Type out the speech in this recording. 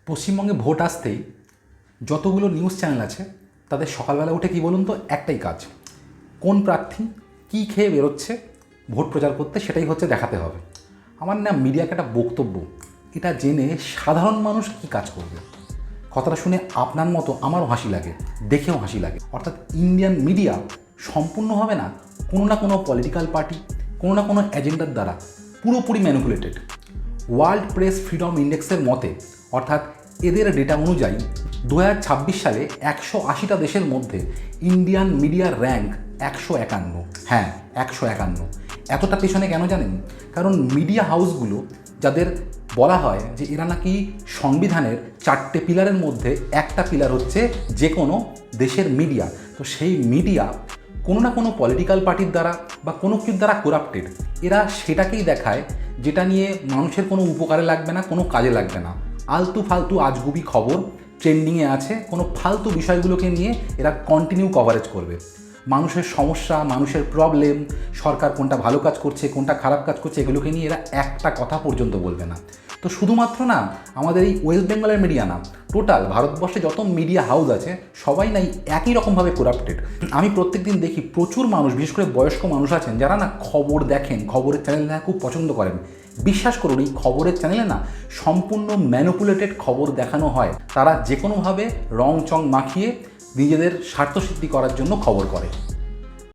পশ্চিমবঙ্গে ভোট আসতেই যতগুলো নিউজ চ্যানেল আছে তাদের সকালবেলা উঠে কী বলুন তো একটাই কাজ, কোন প্রার্থী কী খেয়ে বেরোচ্ছে ভোট প্রচার করতে সেটাই হচ্ছে দেখাতে হবে। আমার না মিডিয়াকে একটা বক্তব্য, এটা জেনে সাধারণ মানুষ কী কাজ করবে। কথাটা শুনে আপনার মতো আমারও হাসি লাগে, দেখেও হাসি লাগে। অর্থাৎ ইন্ডিয়ান মিডিয়া সম্পূর্ণভাবে না কোনো না কোনো পলিটিক্যাল পার্টি, কোনো না কোনো এজেন্ডার দ্বারা পুরোপুরি ম্যানিপুলেটেড। ওয়ার্ল্ড প্রেস ফ্রিডম ইন্ডেক্সের মতে, অর্থাৎ এদের ডেটা অনুযায়ী 2026 সালে 180টা দেশের মধ্যে ইন্ডিয়ান মিডিয়ার র্যাঙ্ক 151। হ্যাঁ, 151। এতটা পেছনে কেন জানেন? কারণ মিডিয়া হাউসগুলো, যাদের বলা হয় যে এরা নাকি সংবিধানের 4টে পিলারের মধ্যে একটা পিলার হচ্ছে যে কোনো দেশের মিডিয়া, তো সেই মিডিয়া কোনো না কোনো পলিটিক্যাল পার্টির দ্বারা বা কোনো কিছুর দ্বারা করাপ্টেড। এরা সেটাকেই দেখায় যেটা নিয়ে মানুষের কোনো উপকারে লাগবে না, কোনো কাজে লাগবে না। আলতু ফালতু আজগুবি খবর ট্রেন্ডিংয়ে আছে, কোনো ফালতু বিষয়গুলোকে নিয়ে এরা কন্টিনিউ কভারেজ করবে। মানুষের সমস্যা, মানুষের প্রবলেম, সরকার কোনটা ভালো কাজ করছে কোনটা খারাপ কাজ করছে, এগুলোকে নিয়ে এরা একটা কথা পর্যন্ত বলবে না। তো শুধুমাত্র না আমাদের এই ওয়েস্ট বেঙ্গলের মিডিয়া না, টোটাল ভারতবর্ষে যত মিডিয়া হাউস আছে সবাই নাই একই রকমভাবে করাপ্টেড। আমি প্রত্যেকদিন দেখি প্রচুর মানুষ, বিশেষ করে বয়স্ক মানুষ আছেন যারা না খবর দেখেন, খবরের চ্যানেল দেখা খুব পছন্দ করেন। বিশ্বাস করুন, এই খবরের চ্যানেলে না সম্পূর্ণ ম্যানিপুলেটেড খবর দেখানো হয়। তারা যে কোনোভাবে রং চং মাখিয়ে নিজেদের স্বার্থসিদ্ধি করার জন্য খবর করে।